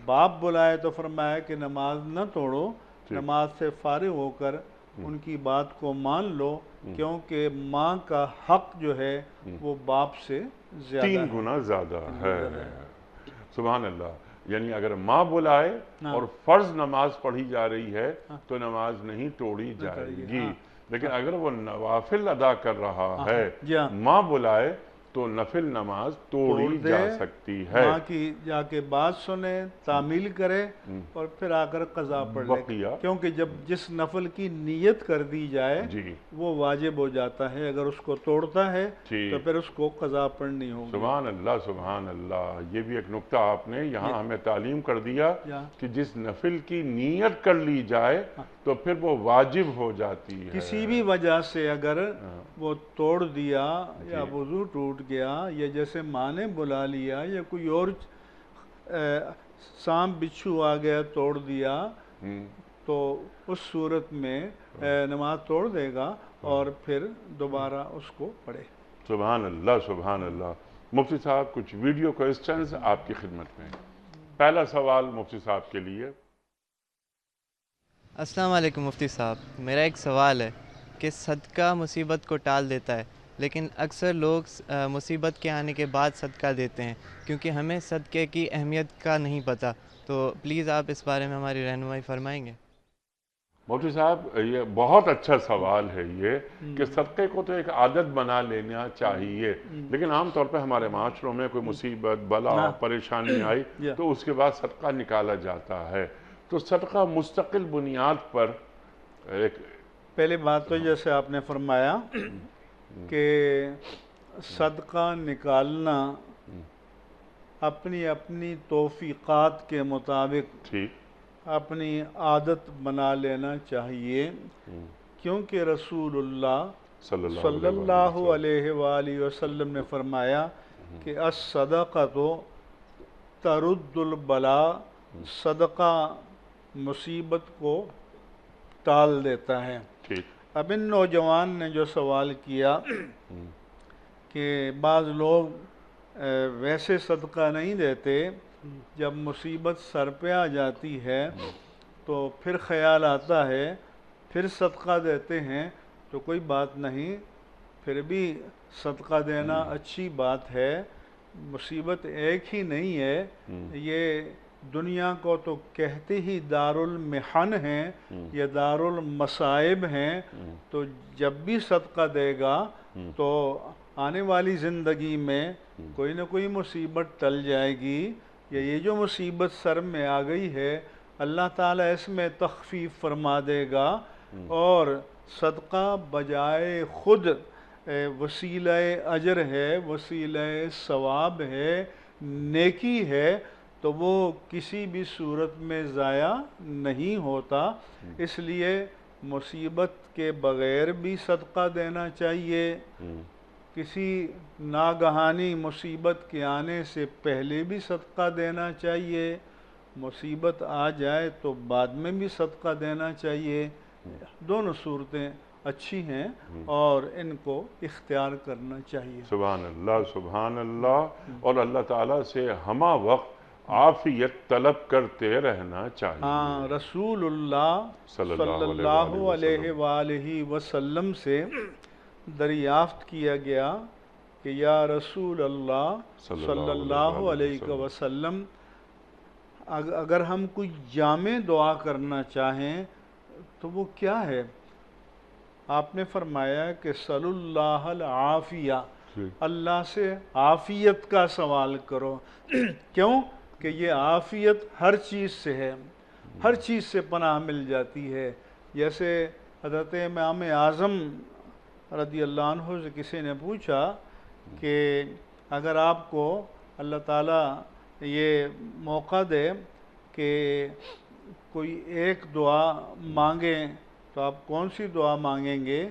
باپ بلائے تو فرمایا کہ نماز نہ توڑو، نماز سے فارغ ہو کر ان کی بات کو مان لو، کیونکہ ماں کا حق جو ہے وہ باپ سے زیادہ 3 گنا زیادہ ہے۔ سبحان اللہ۔ یعنی اگر ماں بلائے اور فرض نماز پڑھی جا رہی ہے تو نماز نہیں توڑی جائے گی، لیکن اگر وہ نوافل ادا کر رہا ہے، ماں بلائے تو نفل نماز توڑی جا سکتی ہے۔ ماں کی جا کے بات سنے، تعمیل کرے، اور پھر آ کر قضا پڑھ لے، کیونکہ جب جس نفل کی نیت کر دی جائے وہ واجب ہو جاتا ہے، اگر اس کو توڑتا ہے تو پھر اس کو قضا پڑھنی ہوگی۔ سبحان اللہ، سبحان اللہ۔ یہ بھی ایک نکتہ آپ نے یہاں ہمیں تعلیم کر دیا کہ جس نفل کی نیت کر لی جائے تو پھر وہ واجب ہو جاتی ہے. کسی بھی وجہ سے اگر وہ توڑ دیا یا وضو ٹوٹ گیا یا جیسے ماں نے بلا لیا یا کوئی اور سانپ بچھو آ گیا توڑ دیا تو اس صورت میں نماز توڑ دے گا اور پھر دوبارہ اس کو پڑھے. سبحان اللہ سبحان اللہ. مفتی صاحب کچھ ویڈیو کوئسچنز آپ کی خدمت میں. پہلا سوال مفتی صاحب کے لیے. السلام علیکم مفتی صاحب، میرا ایک سوال ہے کہ صدقہ مصیبت کو ٹال دیتا ہے، لیکن اکثر لوگ مصیبت کے آنے کے بعد صدقہ دیتے ہیں کیونکہ ہمیں صدقے کی اہمیت کا نہیں پتہ. تو پلیز آپ اس بارے میں ہماری رہنمائی فرمائیں گے؟ مفتی صاحب یہ بہت اچھا سوال ہے یہ کہ صدقے کو تو ایک عادت بنا لینا چاہیے، لیکن عام طور پہ ہمارے معاشروں میں کوئی مصیبت بلا پریشانی آئی تو اس کے بعد صدقہ نکالا جاتا ہے. تو صدقہ مستقل بنیاد پر ایک پہلی بات تو جیسے آپ نے فرمایا کہ صدقہ نکالنا اپنی اپنی توفیقات کے مطابق اپنی عادت بنا لینا چاہیے، کیونکہ رسول اللہ صلی اللہ علیہ وآلہ وسلم نے فرمایا کہ الصدقۃ ترد البلاء، صدقہ مصیبت کو ٹال دیتا ہے. اب ان نوجوان نے جو سوال کیا کہ بعض لوگ ویسے صدقہ نہیں دیتے، جب مصیبت سر پہ آ جاتی ہے تو پھر خیال آتا ہے پھر صدقہ دیتے ہیں، تو کوئی بات نہیں، پھر بھی صدقہ دینا اچھی بات ہے. مصیبت ایک ہی نہیں ہے، یہ دنیا کو تو کہتے ہی دار المحن ہیں یا دار المصائب ہیں، تو جب بھی صدقہ دے گا تو آنے والی زندگی میں کوئی نہ کوئی مصیبت ٹل جائے گی، یا یہ جو مصیبت سر میں آ گئی ہے اللہ تعالیٰ اس میں تخفیف فرما دے گا، اور صدقہ بجائے خود وسیلہ اجر ہے، وسیلہ ثواب ہے، نیکی ہے، تو وہ کسی بھی صورت میں ضائع نہیں ہوتا. اس لیے مصیبت کے بغیر بھی صدقہ دینا چاہیے، کسی ناگہانی مصیبت کے آنے سے پہلے بھی صدقہ دینا چاہیے، مصیبت آ جائے تو بعد میں بھی صدقہ دینا چاہیے. دونوں صورتیں اچھی ہیں اور ان کو اختیار کرنا چاہیے. سبحان اللہ سبحان اللہ. اور اللہ تعالیٰ سے ہمہ وقت عافیت طلب کرتے رہنا چاہیے. ہاں، رسول اللہ صلی اللہ علیہ وآلہ وسلم سے دریافت کیا گیا کہ یا رسول اللہ صلی اللہ علیہ وسلم، اگر ہم کوئی جامع دعا کرنا چاہیں تو وہ کیا ہے؟ آپ نے فرمایا کہ صلی اللہ العافیہ، اللہ سے عافیت کا سوال کرو. کیوں کہ یہ عافیت ہر چیز سے ہے، ہر چیز سے پناہ مل جاتی ہے. جیسے حضرت امام اعظم رضی اللہ عنہ سے کسی نے پوچھا کہ اگر آپ کو اللہ تعالیٰ یہ موقع دے کہ کوئی ایک دعا مانگیں تو آپ کون سی دعا مانگیں گے؟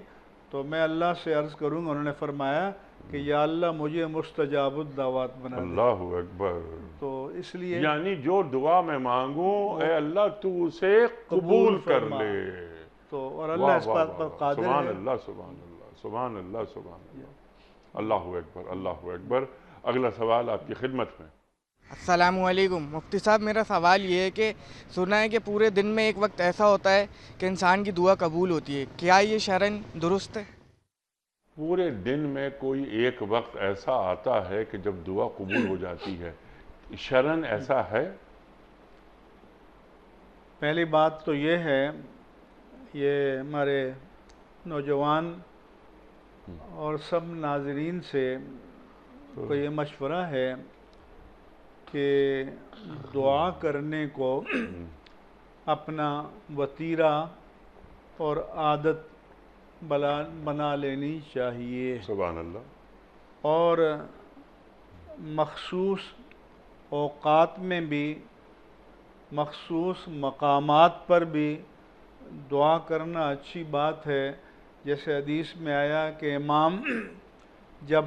تو میں اللہ سے عرض کروں گا، انہوں نے فرمایا کہ یا اللہ مجھے مستجاب الدعوات بنا دے. اللہ اکبر. تو اس لیے یعنی جو دعا میں مانگوں اے اللہ تو اسے قبول کر لے. تو اور اللہ اس بات پر قادر ہے. سبحان اللہ سبحان اللہ سبحان اللہ سبحان اللہ. اللہ اکبر اللہ اکبر. اگلا سوال آپ کی خدمت میں. السلام علیکم مفتی صاحب، میرا سوال یہ ہے کہ سنا ہے کہ پورے دن میں ایک وقت ایسا ہوتا ہے کہ انسان کی دعا قبول ہوتی ہے، کیا یہ شرعاً درست ہے؟ پورے دن میں کوئی ایک وقت ایسا آتا ہے کہ جب دعا قبول ہو جاتی ہے، شرعاً ایسا ہے؟ پہلی بات تو یہ ہے، یہ ہمارے نوجوان اور سب ناظرین سے کو یہ مشورہ ہے کہ دعا کرنے کو اپنا وتیرہ اور عادت بنا لینی چاہیے. سبحان اللہ. اور مخصوص اوقات میں بھی، مخصوص مقامات پر بھی دعا کرنا اچھی بات ہے. جیسے حدیث میں آیا کہ امام جب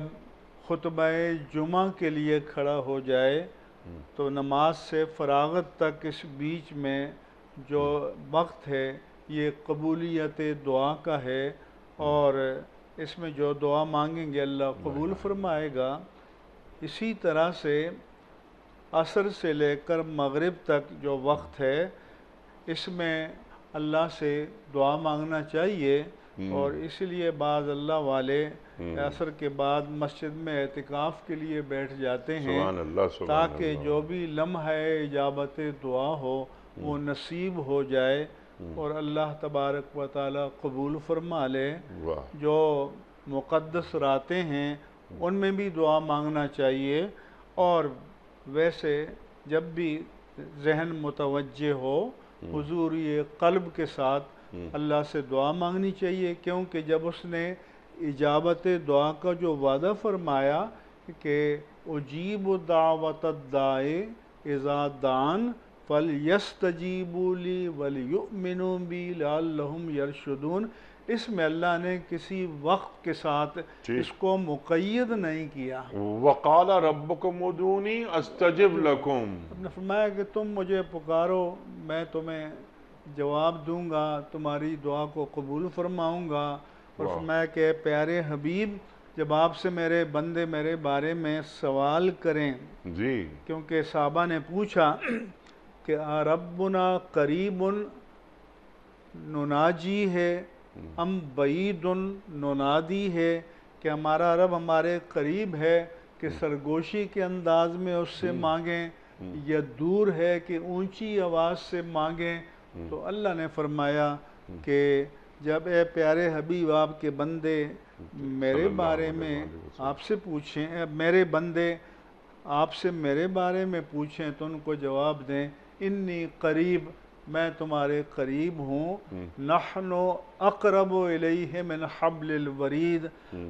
خطبہ جمعہ کے لیے کھڑا ہو جائے تو نماز سے فراغت تک اس بیچ میں جو وقت ہے یہ قبولیت دعا کا ہے، اور اس میں جو دعا مانگیں گے اللہ قبول فرمائے گا. اسی طرح سے عصر سے لے کر مغرب تک جو وقت ہے اس میں اللہ سے دعا مانگنا چاہیے. اور اس لیے بعض اللہ والے عصر کے بعد مسجد میں اعتکاف کے لیے بیٹھ جاتے ہیں سبحان اللہ سبحان تاکہ اللہ. جو بھی لمحہ اجابت دعا ہو وہ نصیب ہو جائے اور اللہ تبارک و تعالی قبول فرما لے. واہ. جو مقدس راتیں ہیں ان میں بھی دعا مانگنا چاہیے، اور ویسے جب بھی ذہن متوجہ ہو حضوری قلب کے ساتھ اللہ سے دعا مانگنی چاہیے، کیونکہ جب اس نے اجابت دعا کا جو وعدہ فرمایا کہ اجیب دعوت الداعی اذا دعان فلیستجیبوا لی ولیؤمنوا بی لعلہم یرشدون، اس میں اللہ نے کسی وقت کے ساتھ اس کو مقید نہیں کیا. وقال ربکم ادعونی استجب لکم. آپ نے فرمایا کہ تم مجھے پکارو میں تمہیں جواب دوں گا، تمہاری دعا کو قبول فرماؤں گا. اور فرمایا کہ پیارے حبیب جب آپ سے میرے بندے میرے بارے میں سوال کریں، جی کیونکہ صحابہ نے پوچھا کہ ربنا قریب نناجی ہے ام بعید ننادی ہے، کہ ہمارا رب ہمارے قریب ہے کہ سرگوشی کے انداز میں اس سے مانگیں یا دور ہے کہ اونچی آواز سے مانگیں. تو اللہ نے فرمایا کہ جب اے پیارے حبیب آپ کے بندے میرے بارے میں آپ سے پوچھیں، میرے بندے آپ سے میرے بارے میں پوچھیں تو ان کو جواب دیں انی قریب، میں تمہارے قریب ہوں. نحن اقرب الیہ من حبل الورید،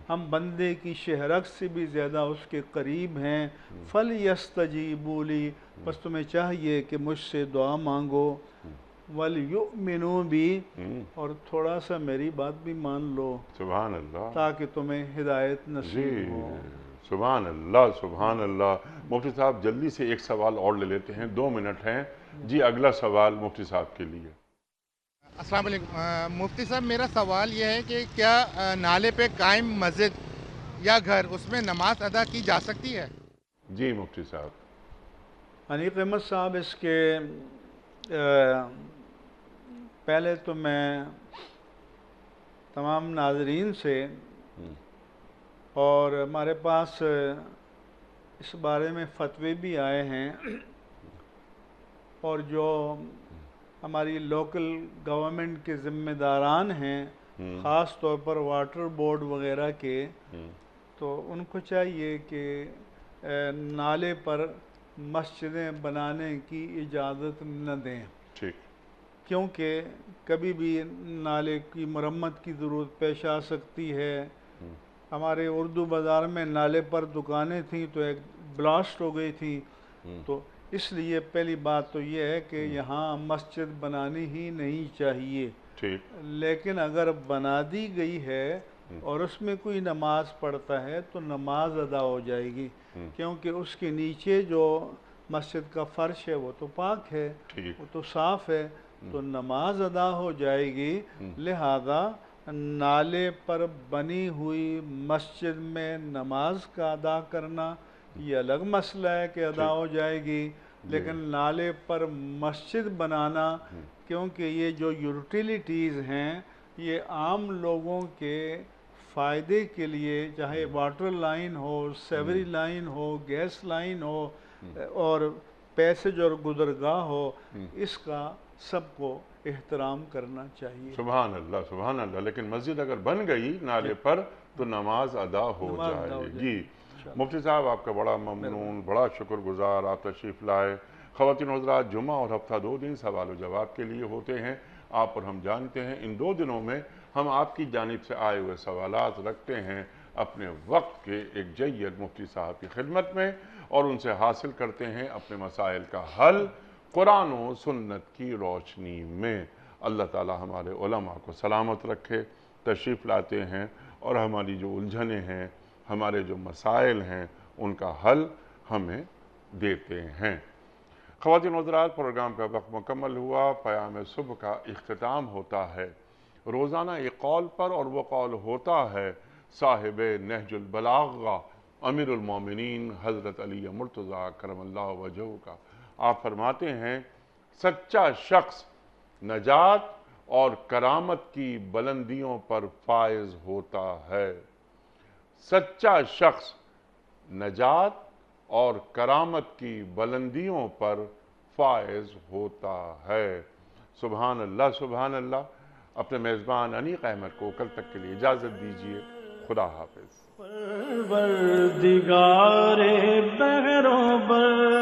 ہم بندے کی شہرک سے بھی زیادہ اس کے قریب ہیں. فلیستجیبوا لی، بس تمہیں چاہیے کہ مجھ سے دعا مانگو. ولیؤمنوا بی، اور تھوڑا سا میری بات بھی مان لو سبحان اللہ تاکہ تمہیں ہدایت جی نصیب ہو. سبحان اللہ سبحان اللہ. مفتی صاحب جلدی سے ایک سوال اور لے لیتے ہیں، 2 منٹ ہیں. جی اگلا سوال مفتی صاحب کے لیے. السلام علیکم مفتی صاحب، میرا سوال یہ ہے کہ کیا نالے پہ قائم مسجد یا گھر اس میں نماز ادا کی جا سکتی ہے؟ جی مفتی صاحب. حنیف احمد صاحب، اس کے پہلے تو میں تمام ناظرین سے اور ہمارے پاس اس بارے میں فتوے بھی آئے ہیں، اور جو ہماری لوکل گورنمنٹ کے ذمہ داران ہیں خاص طور پر واٹر بورڈ وغیرہ کے، تو ان کو چاہیے کہ نالے پر مسجدیں بنانے کی اجازت نہ دیں، ٹھیک. کیونکہ کبھی بھی نالے کی مرمت کی ضرورت پیش آ سکتی ہے. ہمارے اردو بازار میں نالے پر دکانیں تھیں تو ایک بلاسٹ ہو گئی تھی. تو اس لیے پہلی بات تو یہ ہے کہ یہاں مسجد بنانی ہی نہیں چاہیے. ٹھیک. لیکن اگر بنا دی گئی ہے اور اس میں کوئی نماز پڑھتا ہے تو نماز ادا ہو جائے گی، کیونکہ اس کے نیچے جو مسجد کا فرش ہے وہ تو پاک ہے، وہ تو صاف ہے، تو نماز ادا ہو جائے گی. لہذا نالے پر بنی ہوئی مسجد میں نماز کا ادا کرنا یہ الگ مسئلہ ہے کہ ادا ہو جائے گی، لیکن نالے پر مسجد بنانا، کیونکہ یہ جو یوٹیلیٹیز ہیں یہ عام لوگوں کے فائدے کے لیے، چاہے واٹر لائن ہو، سیوری لائن ہو، گیس لائن ہو اور پیسج اور گزرگاہ ہو، اس کا سب کو احترام کرنا چاہیے. سبحان اللہ سبحان اللہ. لیکن مسجد اگر بن گئی نالے پر تو نماز ادا ہو جائے گی. مفتی صاحب آپ کا بڑا ممنون، بڑا شکر گزار، آپ تشریف لائے. خواتین و حضرات، جمعہ اور ہفتہ 2 دن سوال و جواب کے لیے ہوتے ہیں. آپ اور ہم جانتے ہیں ان 2 دنوں میں ہم آپ کی جانب سے آئے ہوئے سوالات رکھتے ہیں اپنے وقت کے ایک جید مفتی صاحب کی خدمت میں، اور ان سے حاصل کرتے ہیں اپنے مسائل کا حل قرآن و سنت کی روشنی میں. اللہ تعالی ہمارے علماء کو سلامت رکھے. تشریف لاتے ہیں اور ہماری جو الجھنیں ہیں، ہمارے جو مسائل ہیں، ان کا حل ہمیں دیتے ہیں. خواتین و حضرات، پروگرام کا وقت مکمل ہوا. پیام صبح کا اختتام ہوتا ہے روزانہ ایک قول پر، اور وہ قول ہوتا ہے صاحب نہج البلاغہ امیر المومنین حضرت علی مرتضیٰ کرم اللہ وجہہ کا. آپ فرماتے ہیں سچا شخص نجات اور کرامت کی بلندیوں پر فائز ہوتا ہے. سچا شخص نجات اور کرامت کی بلندیوں پر فائز ہوتا ہے. سبحان اللہ سبحان اللہ. اپنے میزبان انیق احمد کو کل تک کے لیے اجازت دیجیے. خدا حافظ. پروردگار بحر و بر